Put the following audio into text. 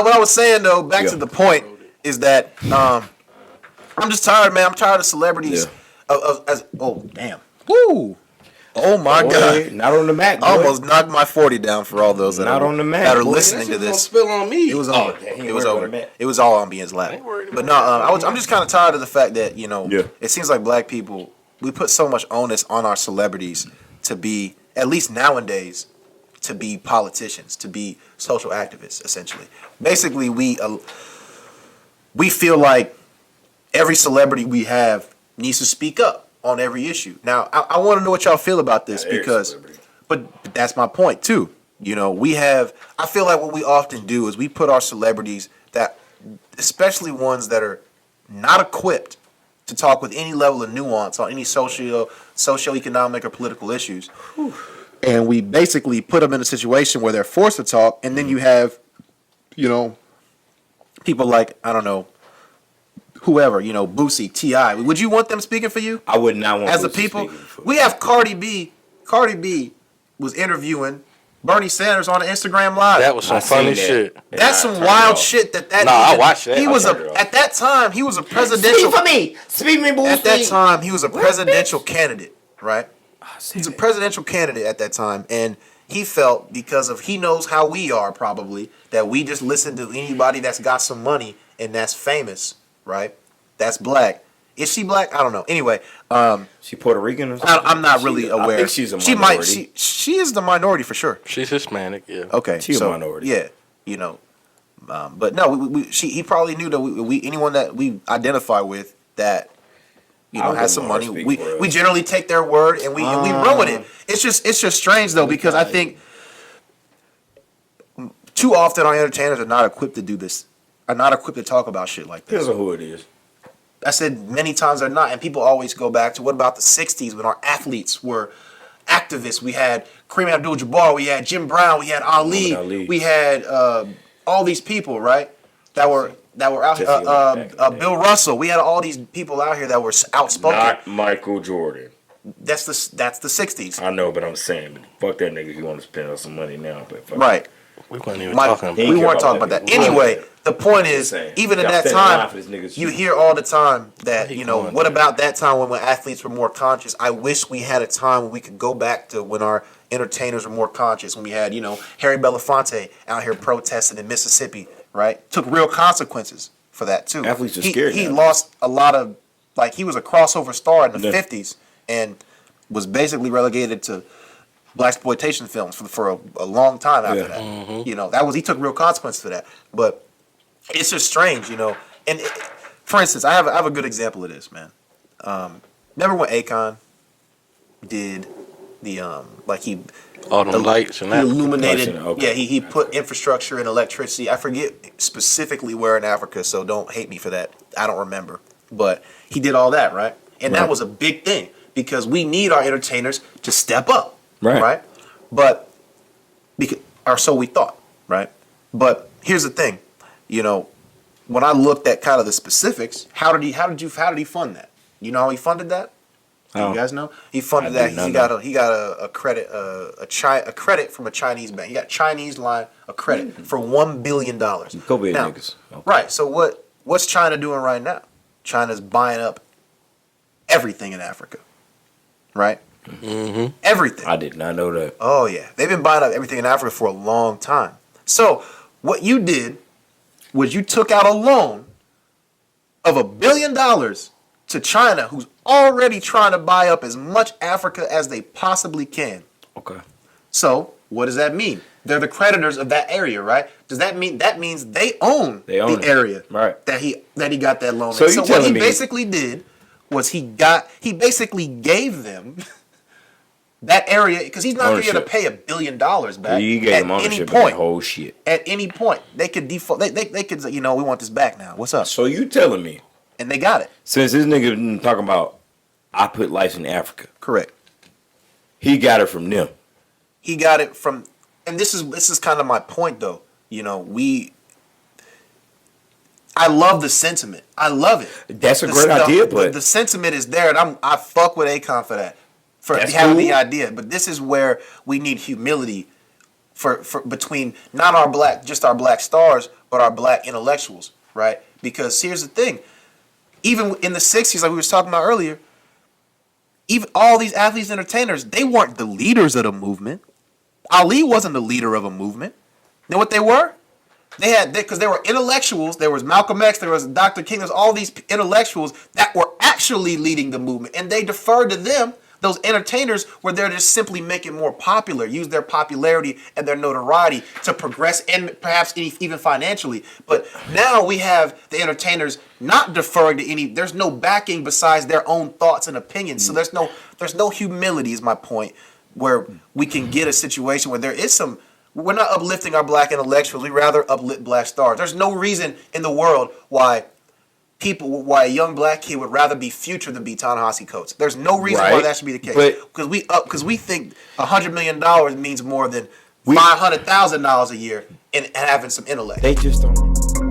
what I was saying though, back to the point is that I'm just tired, man. I'm tired of celebrities. Oh damn. Woo. Oh my God! Not on the Mac. Boy. I almost knocked my 40 down for all those that on the Mac, that are boy. listening to this. Spill on me. It was over. It was over. It was all on Bian's lap. But no, I'm just kind of tired of the fact that it seems like black people, we put so much onus on our celebrities to be, at least nowadays, to be politicians, to be social activists. Essentially, basically, we feel like every celebrity we have needs to speak up on every issue. Now, I want to know what y'all feel about this but that's my point too. I feel like what we often do is we put our celebrities that, especially ones that are not equipped to talk with any level of nuance on any socioeconomic or political issues. And we basically put them in a situation where they're forced to talk, and then you have, people like, I don't know, whoever, Boosie, T.I. Would you want them speaking for you? I would not want as Boosie a people. For we have Cardi B. Cardi B was interviewing Bernie Sanders on an Instagram Live. That was some funny shit. That's some wild shit. I watched that. He was at that time. He was a presidential. Speak for me. Speak me, Boosie. At that time, he was a presidential candidate, right? He's a presidential candidate at that time, and he felt he knows how we are probably that we just listen to anybody that's got some money and that's famous. Right, that's black. Is she black? I don't know. Anyway, she Puerto Rican or something? I'm not really aware. I think she's a minority. She is the minority for sure. She's Hispanic. Yeah. Okay, she's a minority. Yeah, but no, he probably knew that we anyone that we identify with that has some money. We generally take their word and we run with it. It's just strange though because I think too often our entertainers are not equipped to do this. Are not equipped to talk about shit like this. Here's who it is. I said many times they're not, and people always go back to what about the '60s when our athletes were activists? We had Kareem Abdul-Jabbar, we had Jim Brown, we had Ali. We had all these people, right? That were out here. Bill Russell. We had all these people out here that were outspoken. Not Michael Jordan. That's the '60s. I know, but I'm saying, fuck that nigga. He want to spend some money now, but right. We weren't even talking about we weren't talking about that. Anyway, the point is, even at that time, you hear all the time that, what about that time when athletes were more conscious? I wish we had a time when we could go back to when our entertainers were more conscious, when we had, Harry Belafonte out here protesting in Mississippi, right? Took real consequences for that, too. Athletes are scared. He lost a lot of, he was a crossover star in the 50s and was basically relegated to blaxploitation films for a long time after that. Mm-hmm. He took real consequences for that. But it's just strange, And for instance, I have a good example of this, man. Remember when Akon did the all the lights and he illuminated. Okay. Yeah, he put infrastructure and electricity. I forget specifically where in Africa, so don't hate me for that. I don't remember, but he did all that, right? And that was a big thing because we need our entertainers to step up. Right. But or so we thought, right? But here's the thing, when I looked at kind of the specifics, how did he fund that? You know how he funded that? Do you guys know? He funded that. He got a credit a credit from a Chinese bank. He got Chinese line a credit for $1 billion. COVID niggas. Okay. Right. So what's China doing right now? China's buying up everything in Africa. Right? Mm-hmm. Everything. I did not know that. Oh yeah, they've been buying up everything in Africa for a long time. So what you did was you took out a loan of $1 billion to China, who's already trying to buy up as much Africa as they possibly can. Okay. So what does that mean? They're the creditors of that area, right? Does that mean that means they own the area that he got that loan? So what he basically did was he basically gave them that area because he's not going to pay $1 billion back. He gave them ownership of that whole shit. At any point, they could default. They could we want this back now. What's up? So you telling me? And they got it. Since this nigga been talking about, I put life in Africa. Correct. He got it from them. He got it from, and this is kind of my point though. I love the sentiment. I love it. That's a great idea, but the sentiment is there, and I fuck with Akon for that. For having the idea, but this is where we need humility for between not our black stars, but our black intellectuals, right? Because here's the thing. Even in the 60s, like we were talking about earlier, even all these athletes and entertainers, they weren't the leaders of the movement. Ali wasn't the leader of a movement. You know what they were? Because they were intellectuals. There was Malcolm X, there was Dr. King, there's all these intellectuals that were actually leading the movement. And they deferred to them. Those entertainers were there to simply make it more popular, use their popularity and their notoriety to progress and perhaps even financially. But now we have the entertainers not deferring to any, there's no backing besides their own thoughts and opinions. So there's no humility is my point, where we can get a situation where there is some, we're not uplifting our black intellectuals, we rather uplift black stars. There's no reason in the world why a young black kid would rather be Future than be Ta-Nehisi Coates. There's no reason why that should be the case. Because we think $100 million means more than $500,000 a year and having some intellect. They just don't.